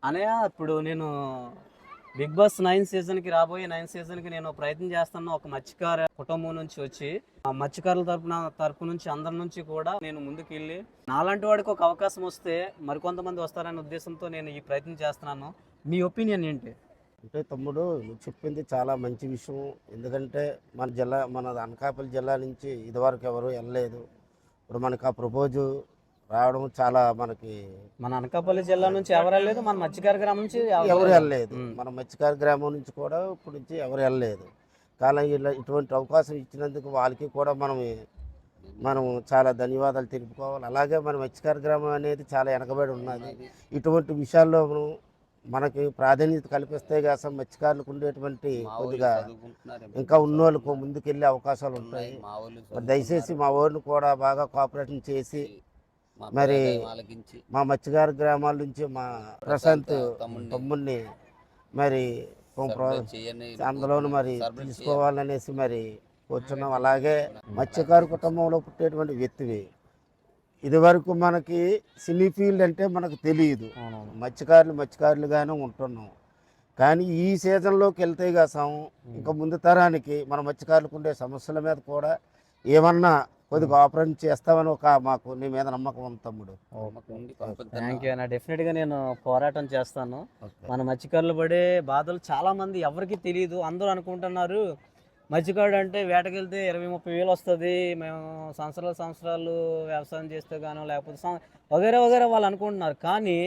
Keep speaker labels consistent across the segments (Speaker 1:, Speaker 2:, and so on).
Speaker 1: అనయ్య ఇప్పుడు నేను బిగ్ బాస్ 9 సీజన్కి రాబోయే 9 సీజన్కి నేను ప్రయత్నం చేస్తాను. ఒక మత్స్యకార కుటుంబం నుంచి వచ్చి ఆ మత్స్యకారుల తరపు నుంచి అందరి నుంచి కూడా నేను ముందుకు వెళ్ళి నాలాంటి వాడికి ఒక అవకాశం వస్తే మరికొంతమంది వస్తారనే ఉద్దేశంతో నేను ఈ ప్రయత్నం చేస్తున్నాను. మీ ఒపీనియన్ ఏంటి?
Speaker 2: అంటే తమ్ముడు, నువ్వు చెప్పింది చాలా మంచి విషయం. ఎందుకంటే మన అనకాపల్లి జిల్లా నుంచి ఇదివరకు ఎవరు వెళ్ళలేదు. ఇప్పుడు మనకు ఆ ప్రపోజు రావడం చాలా మనకి
Speaker 1: మన అనకాపల్లి జిల్లా నుంచి ఎవరు వెళ్ళలేదు, మన మత్స్యకార గ్రామం నుంచి
Speaker 2: ఎవరు వెళ్ళలేదు. మన మత్స్యకార గ్రామం నుంచి కూడా ఇప్పుడు నుంచి ఎవరు వెళ్ళలేదు. కానీ ఇలా ఇటువంటి అవకాశం ఇచ్చినందుకు వాళ్ళకి కూడా మనం చాలా ధన్యవాదాలు తెలుపుకోవాలి. అలాగే మన మత్స్యకార గ్రామం అనేది చాలా వెనకబడి ఉన్నది. ఇటువంటి విషయాల్లో మనకి ప్రాధాన్యత కల్పిస్తే కాసం మత్స్యకారులకు ఉండేటువంటి కొద్దిగా ఇంకా ఉన్నోళ్ళకు ముందుకెళ్ళే అవకాశాలు ఉంటాయి. దయచేసి మా ఊరిని కూడా బాగా కోఆపరేషన్ చేసి మరి మా మత్స్యకార గ్రామాల నుంచి మా ప్రశాంత్ తమ్ముడిని మరి అందులోను మరి తీసుకోవాలనేసి మరి కూర్చున్నాం. అలాగే మత్స్యకార కుటుంబంలో పుట్టేటువంటి వ్యక్తివి. ఇదివరకు మనకి సినీ ఫీల్డ్ అంటే మనకు తెలియదు. మత్స్యకారులుగానే ఉంటున్నాం. కానీ ఈ సీజన్లోకి వెళ్తే కాసాం ఇంకా ముందు తరానికి మన మత్స్యకారులకు ఉండే సమస్యల మీద కూడా ఏమన్నా కొద్దిగా ఆపరేషన్ చేస్తామని మాకు నీ మీద నమ్మకం ఉంది తమ్ముడు.
Speaker 1: థ్యాంక్ యూ అన్న. డెఫినెట్గా నేను పోరాటం చేస్తాను. మన మత్స్యకారులు పడే బాధలు చాలా మంది ఎవరికి తెలియదు. అందరూ అనుకుంటున్నారు మత్స్యకారుడు అంటే వేటకెళ్తే 20-30 వేలు వస్తుంది, మేము సంవత్సరాలు వ్యవసాయం చేస్తే గానో లేకపోతే వగేరా వగేరా వాళ్ళు అనుకుంటున్నారు. కానీ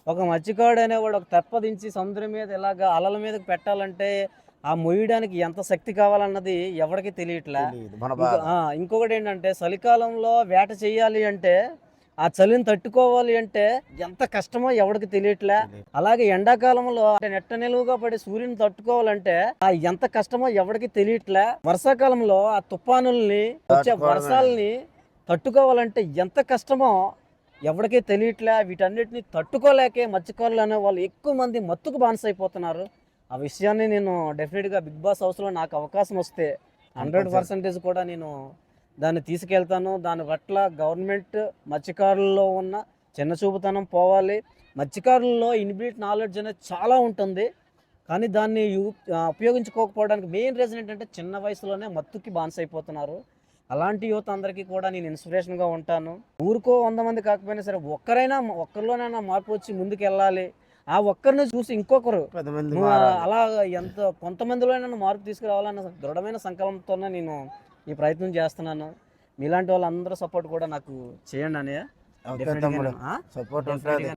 Speaker 1: ఒక మత్స్యకారుడు అనేవాడు ఒక తెప్ప దించి సముద్రం మీద ఇలాగ అలల మీదకి పెట్టాలంటే ఆ మొయ్యడానికి ఎంత శక్తి కావాలన్నది ఎవరికి తెలియట్లే. ఇంకొకటి ఏంటంటే చలికాలంలో వేట చేయాలి అంటే ఆ చలిని తట్టుకోవాలి అంటే ఎంత కష్టమో ఎవరికి తెలియట్లే. అలాగే ఎండాకాలంలో నెట్ట నిలువుగా పడి సూర్యుని తట్టుకోవాలంటే ఆ ఎంత కష్టమో ఎవరికి తెలియట్లే. వర్షాకాలంలో ఆ తుఫానుల్ని వచ్చే వర్షాలని తట్టుకోవాలంటే ఎంత కష్టమో ఎవరికీ తెలియట్లే. వీటన్నిటిని తట్టుకోలేకే మత్స్యకారులు అనే వాళ్ళు ఎక్కువ మంది మత్తుకు బానిసైపోతున్నారు. ఆ విషయాన్ని నేను డెఫినెట్గా బిగ్ బాస్ హౌస్లో నాకు అవకాశం వస్తే 100% కూడా నేను దాన్ని తీసుకెళ్తాను. దాని పట్ల గవర్నమెంట్ మత్స్యకారుల్లో ఉన్న చిన్న చూపుతనం పోవాలి. మత్స్యకారుల్లో ఇన్బిల్ట్ నాలెడ్జ్ అనేది చాలా ఉంటుంది. కానీ దాన్ని ఉపయోగించుకోకపోవడానికి మెయిన్ రీజన్ ఏంటంటే చిన్న వయసులోనే మత్తుకి బానిసైపోతున్నారు. అలాంటి యువత అందరికీ కూడా నేను ఇన్స్పిరేషన్గా ఉంటాను. ఊరికో 100 మంది కాకపోయినా సరే ఒక్కరిలోనైనా మార్పు వచ్చి ముందుకు వెళ్ళాలి. ఆ ఒక్కరిని చూసి ఇంకొకరు అలా ఎంత కొంతమందిలోనైనా మార్పు తీసుకురావాలన్న దృఢమైన సంకల్పంతోనే నేను ఈ ప్రయత్నం చేస్తున్నాను. మీలాంటి వాళ్ళందరూ సపోర్ట్ కూడా నాకు చేయండి అన్నయ్య.
Speaker 2: సపోర్ట్ ఉంటుంది.